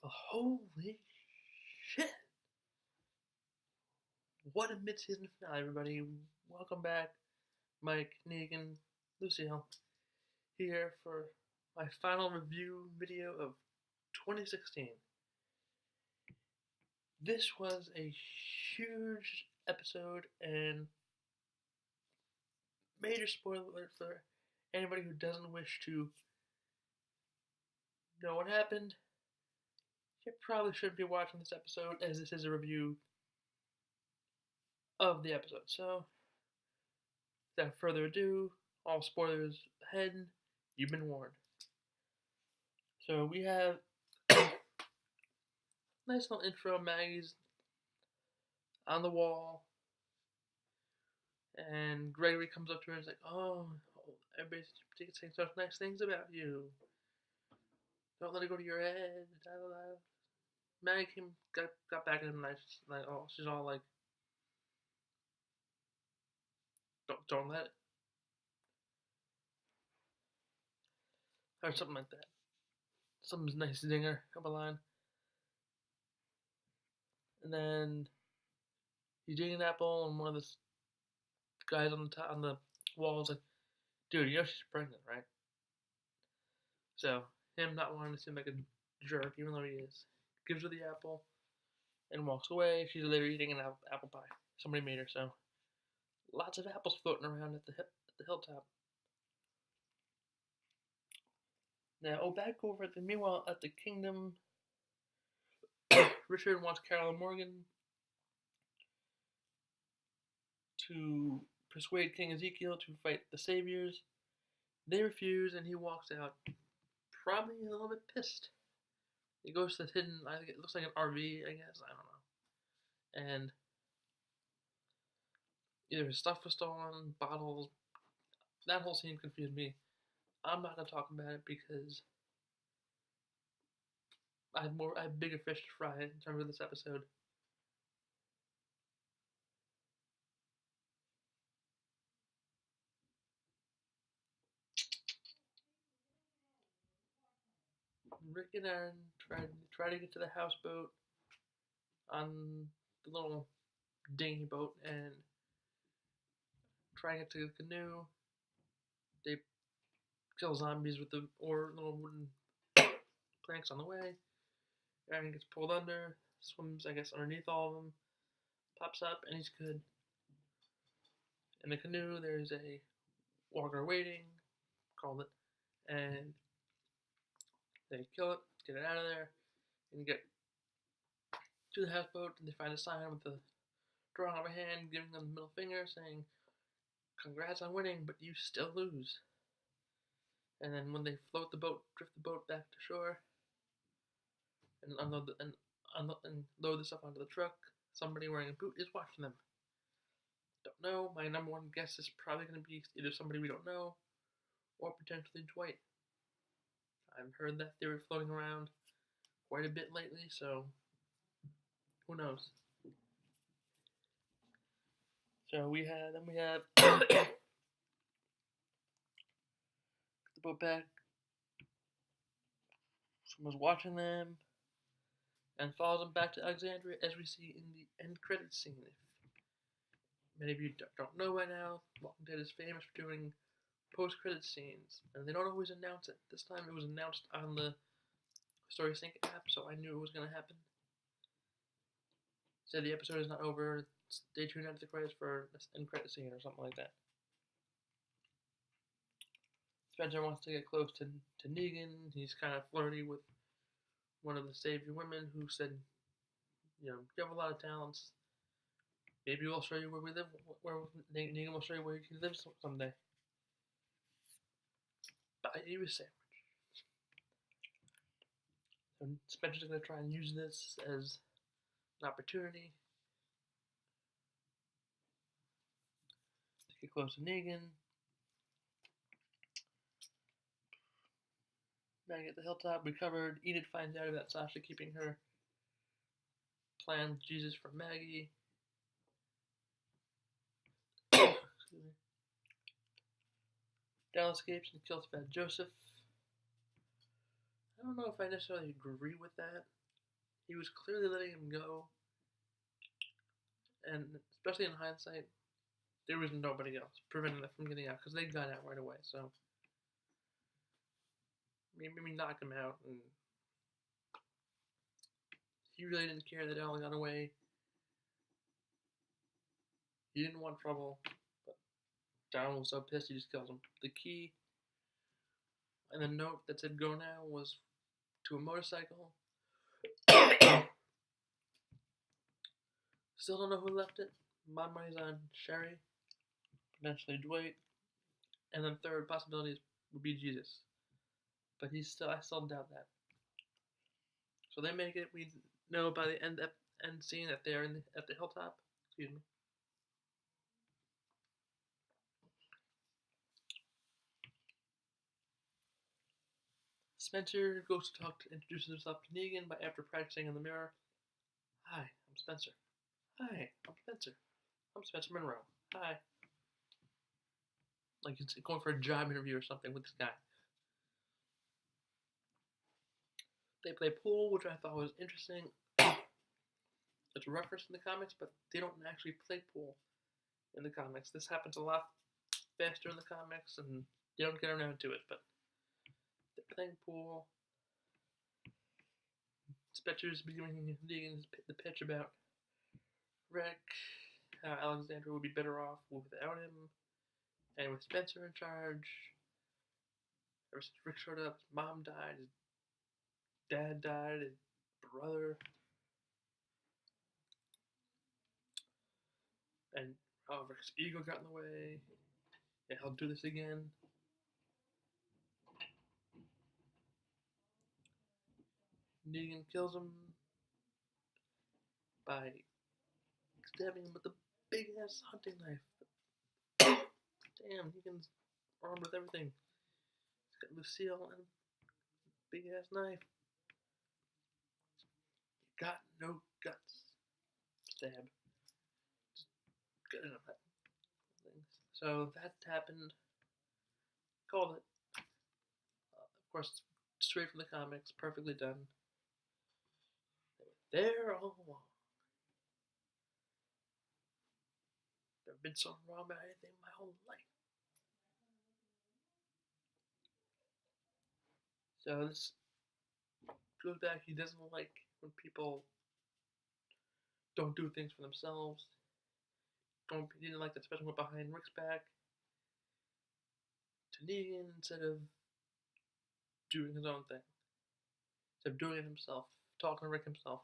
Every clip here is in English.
Holy shit! What a mid-season finale, everybody. Welcome back. Mike, Negan, Lucille here for my final review video of 2016. This was a huge episode and major spoiler alert for anybody who doesn't wish to know what happened. You probably shouldn't be watching this episode as this is a review of the episode. So, without further ado, all spoilers ahead, you've been warned. So we have nice little intro. Maggie's on the wall, and Gregory comes up to her and is like, "Oh, everybody's saying such nice things about you. Don't let it go to your head." Da, da, da. Maggie got back at him nice, like, oh, she's all like, "Don't let it," or something like that. Some nice zinger of a line. And then he's eating an apple, and one of the guys on the wall is like, "Dude, you know she's pregnant, right?" So him not wanting to seem like a jerk, even though he is, gives her the apple and walks away. She's later eating an apple pie. Somebody made her, so lots of apples floating around at the hilltop. Now, back over at meanwhile at the kingdom, Richard wants Carol and Morgan to persuade King Ezekiel to fight the Saviors. They refuse, and he walks out, probably a little bit pissed. He goes to the hidden, I think it looks like an RV, I guess, I don't know. And either his stuff was stolen, bottles. That whole scene confused me. I'm not gonna talk about it because I have bigger fish to fry in terms of this episode. Rick and Aaron try to get to the houseboat on the little dinghy boat and try to get to the canoe. They kill zombies with the little wooden planks on the way. Aaron gets pulled under, swims, I guess, underneath all of them, pops up, and he's good. In the canoe, there's a walker waiting, called it, and they kill it, get it out of there, and get to the houseboat, and they find a sign with the drawing of a hand giving them the middle finger, saying, "Congrats on winning, but you still lose." And then when they drift the boat back to shore, and load the stuff onto the truck, somebody wearing a boot is watching them. Don't know. My number one guess is probably going to be either somebody we don't know, or potentially Dwight. I've heard that theory floating around quite a bit lately, so who knows? So we have the boat back. Someone's watching them and follows them back to Alexandria, as we see in the end credits scene. If many of you don't know by now, Walking Dead is famous for doing post-credit scenes, and they don't always announce it. This time it was announced on the StorySync app, so I knew it was going to happen. Said the episode is not over. Stay tuned after the credits for an end credit scene or something like that. Spencer wants to get close to Negan. He's kind of flirty with one of the Savior women who said, "You know, you have a lot of talents. Maybe we'll show you where we live. Where Negan will show you where you can live someday." Buy you a sandwich. So Spencer's going to try and use this as an opportunity to get close to Negan. Maggie at the hilltop, recovered. Enid finds out about Sasha keeping her plan with Jesus from Maggie. Dal escapes and kills Fat Joseph. I don't know if I necessarily agree with that. he was clearly letting him go, and especially in hindsight, there was nobody else preventing them from getting out because they got out right away. So maybe knock him out, and he really didn't care that Alan got away. He didn't want trouble, but Donald was so pissed he just kills him. The key and the note that said "Go now" was to a motorcycle. Still don't know who left it. My money's on Sherry, potentially Dwight, and then third possibility would be Jesus. But I still doubt that. So they make it. We know by the end scene that they're at the hilltop. Excuse me. Spencer goes to introduces himself to Negan, but after practicing in the mirror, "Hi, I'm Spencer. Hi, I'm Spencer. I'm Spencer Monroe. Hi." Like he's going for a job interview or something with this guy. They play pool, which I thought was interesting. It's referenced in the comics, but they don't actually play pool in the comics. This happens a lot faster in the comics, and they don't get around to it, but they're playing pool. Spencer's giving Negan the pitch about Rick, how Alexandra would be better off without him, and with Spencer in charge. Ever since Rick showed up, his mom died, his dad died, his brother, and Rick's ego got in the way. Yeah, he'll do this again. Negan kills him by stabbing him with a big ass hunting knife. Damn, Negan's armed with everything. He's got Lucille and a big ass knife. You got no guts. Stab. Just good enough. So that happened. Called it. Of course, straight from the comics, perfectly done. They're all along. Never been so wrong about anything in my whole life. So this goes back. He doesn't like when people don't do things for themselves. He didn't like that special went behind Rick's back to Negan instead of doing his own thing. Instead of doing it himself, talking to Rick himself.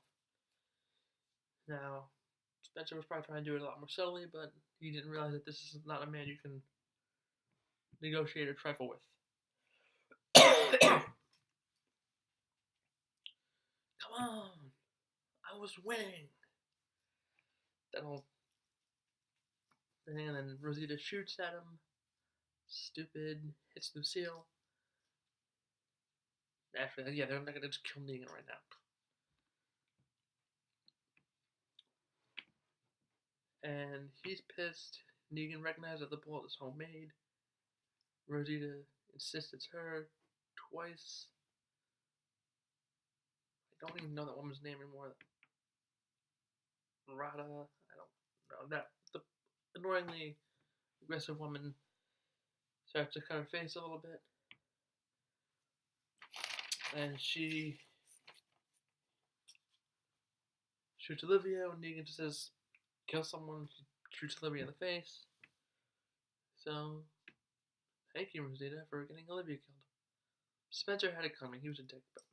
Now, Spencer was probably trying to do it a lot more subtly, but he didn't realize that this is not a man you can negotiate or trifle with. Come on! I was winning! That whole thing, and then Rosita shoots at him. Stupid. Hits Lucille. Actually, yeah, they're not gonna just kill Negan right now. And he's pissed. Negan recognizes that the bullet is homemade. Rosita insists it's her twice. I don't even know that woman's name anymore. Rada, I don't know. That the annoyingly aggressive woman starts to cut her face a little bit. And she shoots Olivia, and Negan just says, kill someone, she shoots Olivia in the face. So, thank you, Rosita, for getting Olivia killed. Spencer had it coming, he was a dick, but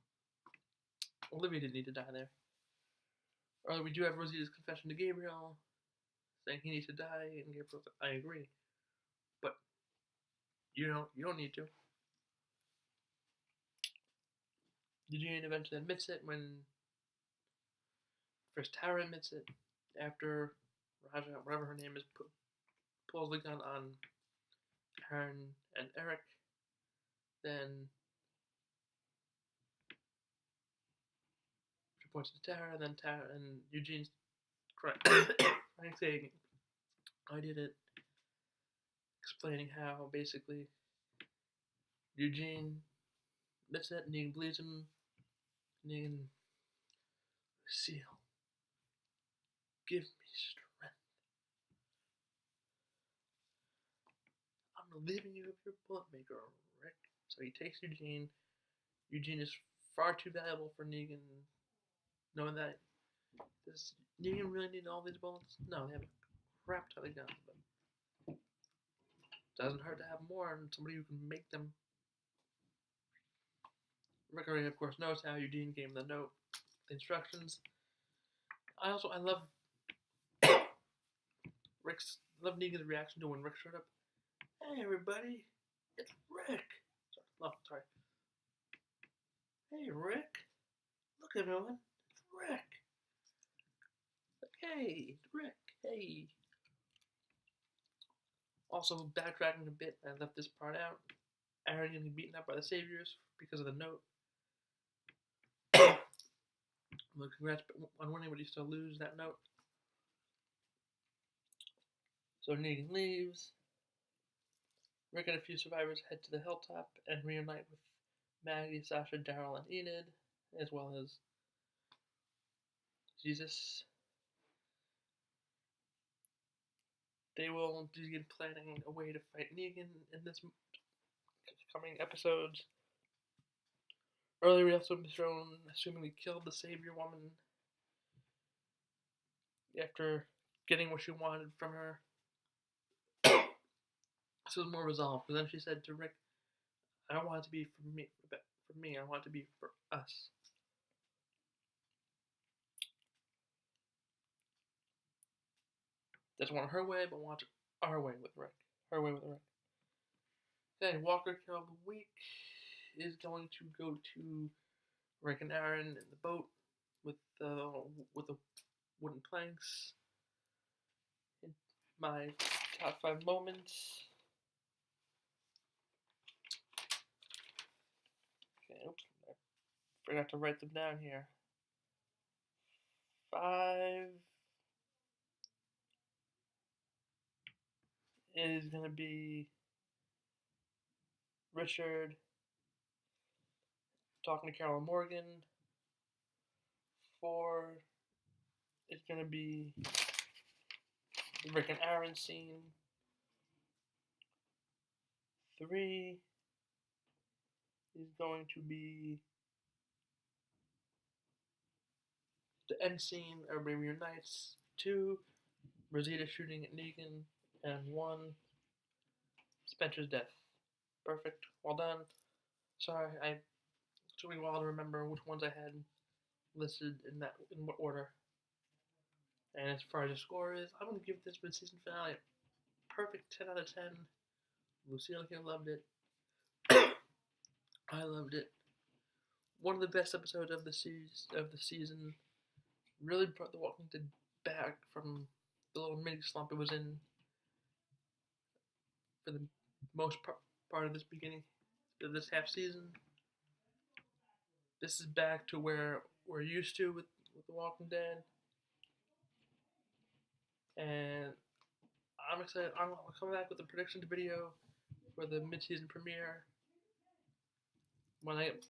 Olivia didn't need to die there. Or we do have Rosita's confession to Gabriel, saying he needs to die, and Gabriel's like, I agree. But, you don't need to. Eugene eventually admits it when first Tara admits it, after Raja, whatever her name is, pulls the gun on Aaron and Eric. Then she points to Tara, and then Tara and Eugene's correct. I'm saying I did it, explaining how basically Eugene admits it, Negan believes him. Negan Lucille, give me strength. I'm relieving you of your bullet maker, Rick. So he takes Eugene. Eugene is far too valuable for Negan, knowing that. Does Negan really need all these bullets? No, they have a crap ton of guns, but it doesn't hurt to have more and somebody who can make them. Rick already, of course, knows how Eugene gave him the note, the instructions. I love Negan's reaction to when Rick showed up. Hey, everybody, it's Rick. Sorry. Hey, Rick. Look, everyone, it's Rick. Hey, Rick. Hey. Also, backtracking a bit, I left this part out. Aaron getting beaten up by the Saviors because of the note. Well, congrats on winning, but you still lose that note. So Negan leaves. Rick and a few survivors head to the hilltop and reunite with Maggie, Sasha, Daryl, and Enid, as well as Jesus. They will begin planning a way to fight Negan in this coming episodes. Earlier, we also been shown assumingly killed the Savior woman after getting what she wanted from her. This was more resolved, because then she said to Rick, I don't want it to be for me, I want it to be for us. Doesn't want her way, but wants our way with Rick. Her way with Rick. Okay, Walker Kill of the Week is going to go to Rick and Aaron in the boat with the wooden planks. In my top 5 moments. Okay, oops, I forgot to write them down here. 5 is going to be Richard talking to Carol Morgan. 4 is going to be the Rick and Aaron scene. 3 is going to be the end scene, everybody reunites. 2, Rosita shooting at Negan. And 1, Spencer's death. Perfect. Well done. Sorry, it took me a while to remember which ones I had listed in what order. And as far as the score is, I'm going to give this season finale a perfect 10 out of 10. Lucille here loved it. I loved it. One of the best episodes of the season. Really brought The Walking Dead back from the little mini slump it was in for the most part of this beginning of this half season. This is back to where we're used to with The Walking Dead. And I'm excited. I'm coming back with a prediction video for the mid-season premiere when I